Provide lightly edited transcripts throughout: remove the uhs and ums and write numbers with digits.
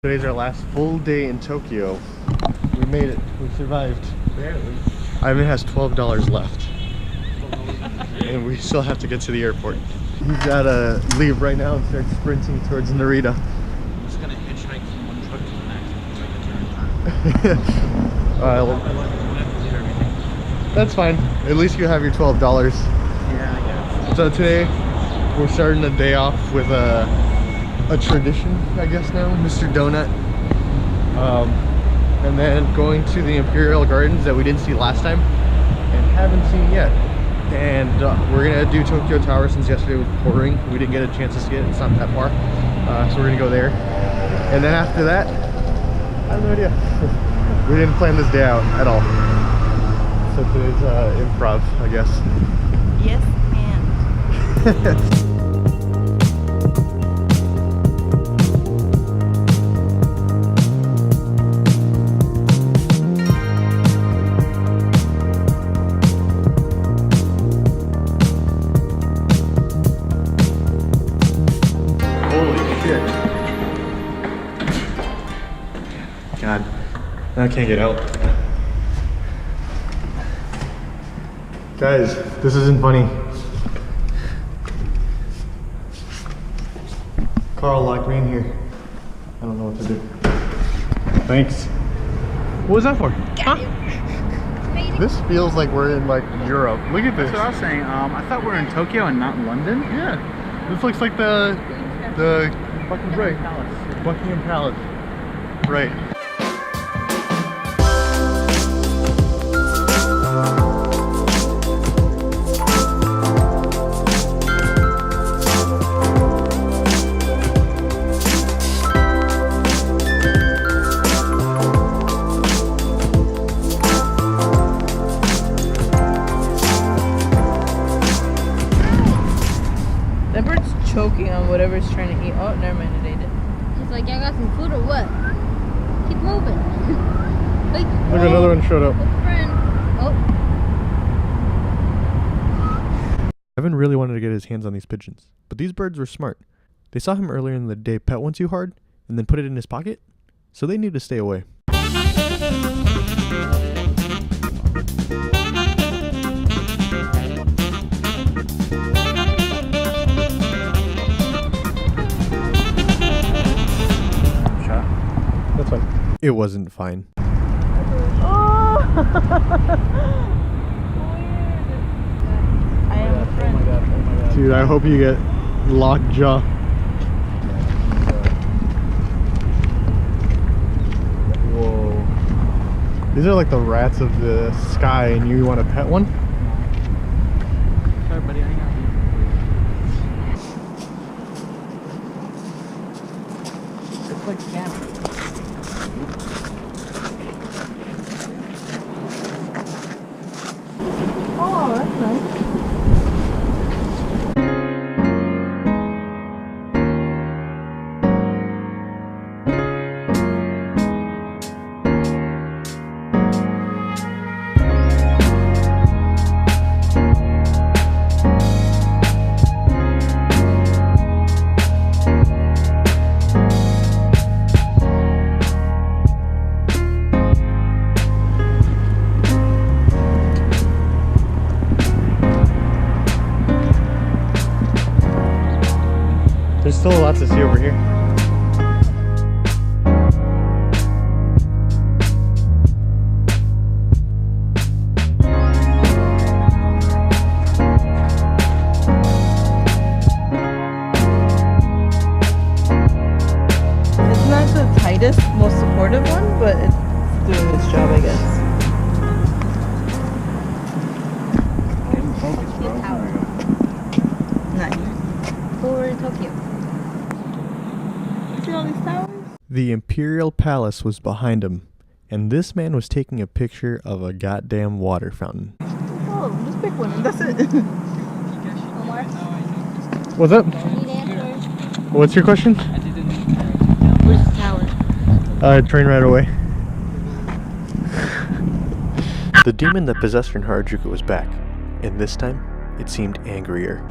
Today's our last full day in Tokyo. We made it. We survived. Barely. Ivan has $12 left. And we still have to get to the airport. He's gotta leave right now and start sprinting towards Narita. I'm just gonna hitchhike from one truck to the next so I can turn time. That's fine. At least you have your $12. Yeah, I guess. So today we're starting the day off with a tradition, I guess now, Mr. Donut. And then going to the Imperial Gardens that we didn't see last time and haven't seen yet. And we're gonna do Tokyo Tower since yesterday was pouring. We didn't get a chance to see it. It's not that far, so we're gonna go there. And then after that, I have no idea. We didn't plan this day out at all. So today's improv, I guess. Yes, and. God, I can't get out. Guys, this isn't funny. Carl locked me in here. I don't know what to do. Thanks. What was that for? Huh? This feels like we're in like Europe. Look at this. That's what I was saying. I thought we were in Tokyo and not London. Yeah. This looks like the Buckingham Palace. Buckingham Palace. Right. That bird's choking on whatever it's trying to eat. Oh, never mind, it ate it. He's like, I got some food or what? Keep moving. Like, Look, another one showed up. look, friend. Oh. Evan really wanted to get his hands on these pigeons, but these birds were smart. They saw him earlier in the day pet one too hard and then put it in his pocket, so they knew to stay away. That's fine. It wasn't fine. Oh! Weird. I am a friend. Dude, I hope you get locked jaw. Whoa. These are like the rats of the sky, and you want to pet one? Sorry, buddy, I got you. It's like camping. Oh, that's nice. There's still a lot to see over here. It's not the tightest, most supportive one, but it's doing its job, I guess. Nice. For Tokyo. See all these towers? The Imperial Palace was behind him, and this man was taking a picture of a goddamn water fountain. Oh, just pick one and that's it. Omar, What's up? need answers. What's your question? Where's the tower? Train right away. The demon that possessed her in Harajuku was back, and this time, it seemed angrier.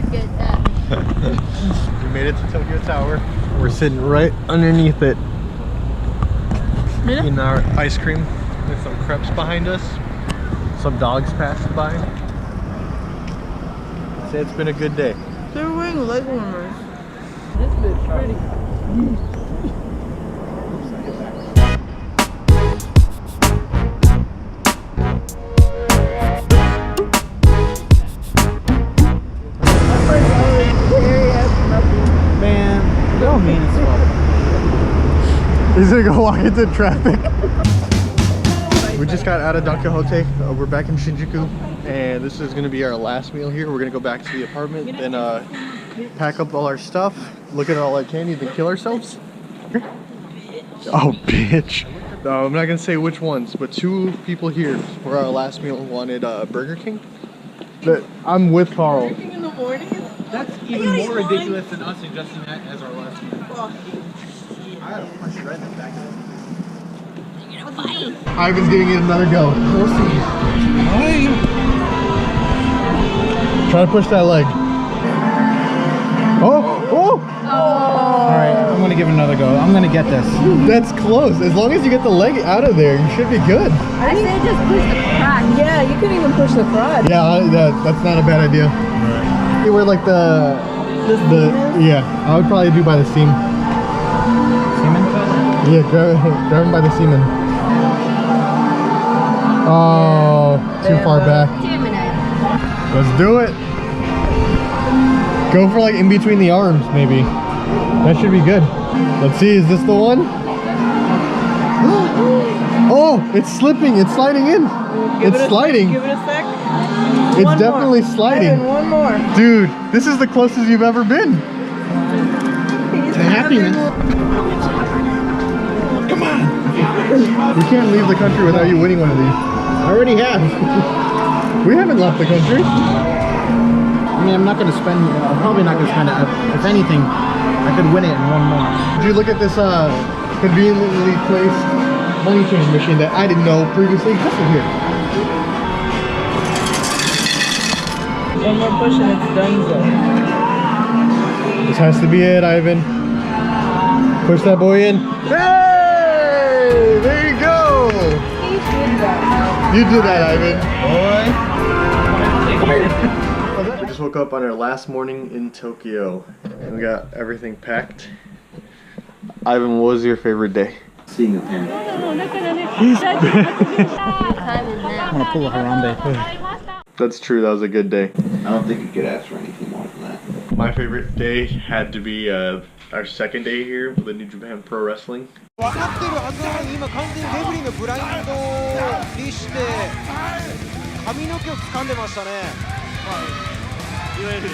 Forget that. We made it to Tokyo Tower. We're sitting right underneath it. Eating our ice cream with some crepes behind us. Some dogs passed by. Say it's been a good day. They're wearing leg warmers. This bitch pretty. Man, don't mean it's fuck. He's gonna go walk into traffic. We just got out of Don Quixote. We're back in Shinjuku, and this is gonna be our last meal here. We're gonna go back to the apartment, then pack up all our stuff, look at all our candy, then kill ourselves. Oh, bitch. No, I'm not gonna say which ones, but two people here for our last meal wanted Burger King. But I'm with Carl. Burger King in the morning? That's even more ridiculous than us suggesting that as our last meal. I gotta punch you right in the back of it. Ivan's giving it another go. We'll see. Try to push that leg. Oh! Oh! Alright, I'm gonna give it another go. I'm gonna get this. That's close. As long as you get the leg out of there, you should be good. I say just push the crack. Yeah, you couldn't even push the crotch. Yeah, that's not a bad idea. You were like the yeah. I would probably do by the seam. Semen? Yeah, grab him by the semen. Oh, too far back. Damn it. Let's do it. Go for like in between the arms, maybe. That should be good. Let's see, is this the one? Oh, it's slipping. It's sliding in. It's sliding. Give it a sec. It's One definitely more. sliding. Evan, one more. Dude, this is the closest you've ever been. He's To happiness. Come on. We can't leave the country without you winning one of these. I already have. We haven't left the country. I mean, I'm not gonna spend, I'm probably not gonna spend it. If anything, I could win it in one more. Did you look at this conveniently placed money change machine that I didn't know previously existed here? One more push and it's done. This has to be it, Ivan. Push that boy in. Hey! There you go! You did that, Ivan. Boy. We just woke up on our last morning in Tokyo. And we got everything packed. Ivan, what was your favorite day? Seeing a panda. I'm gonna pull a Harambe. That's true, that was a good day. I don't think you could ask for anything more than that. My favorite day had to be our second day here with the New Japan Pro Wrestling. 分かってるはずなのに今完全にレフェリーのブラインドにして髪の毛を掴んでましたね。いわゆる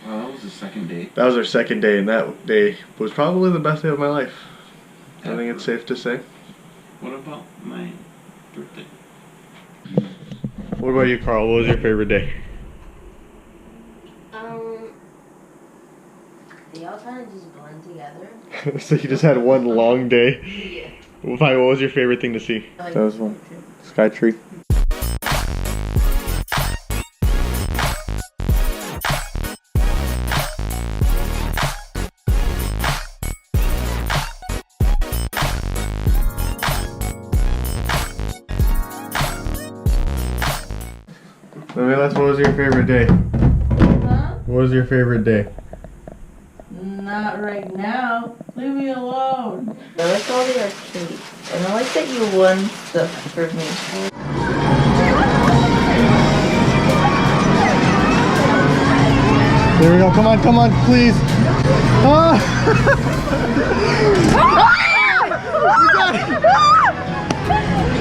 Well, that was the second day. That was our second day, and that day was probably the best day of my life. I think it's safe to say. What about my birthday? What about you, Carl? What was your favorite day? They all kind of just blend together. So you just had one long day? Yeah. Fine, what was your favorite thing to see? Like, That was one. Sky tree. What was your favorite day? Huh? What was your favorite day? Not right now. Leave me alone. I like all the arcades. And I like that you won stuff for me. There we go. Come on, please. Ah! We got it.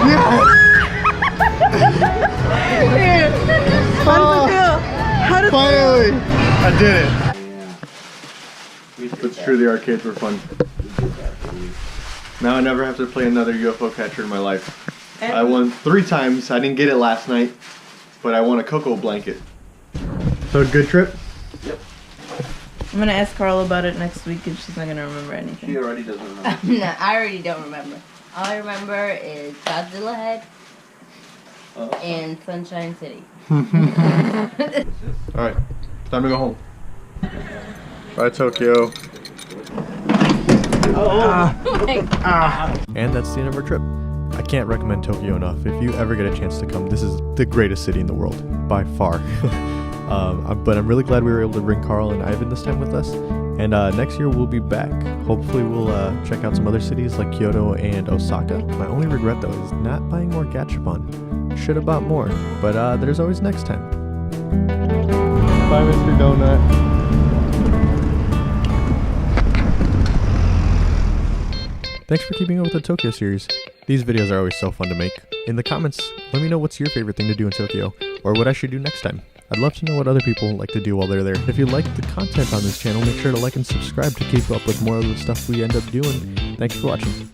Yeah. How does it feel? How does Finally, I did it. It's true, the arcades were fun. Now I never have to play another UFO catcher in my life. I won 3 times. I didn't get it last night, but I won a cocoa blanket. So good trip? Yep. I'm gonna ask Carl about it next week and she's not gonna remember She anything. already doesn't remember. No, I already don't remember. All I remember is Godzilla Head and Sunshine City. Alright, time to go home. Bye, Tokyo. Oh. And that's the end of our trip. I can't recommend Tokyo enough. If you ever get a chance to come, this is the greatest city in the world, by far. But I'm really glad we were able to bring Carl and Ivan this time with us. And next year we'll be back. Hopefully we'll check out some other cities like Kyoto and Osaka. My only regret though is not buying more gachapon. Should have bought more, but there's always next time. Bye, Mr. Donut. Thanks for keeping up with the Tokyo series. These videos are always so fun to make. In the comments, let me know what's your favorite thing to do in Tokyo, or what I should do next time. I'd love to know what other people like to do while they're there. If you like the content on this channel, make sure to like and subscribe to keep up with more of the stuff we end up doing. Thanks for watching.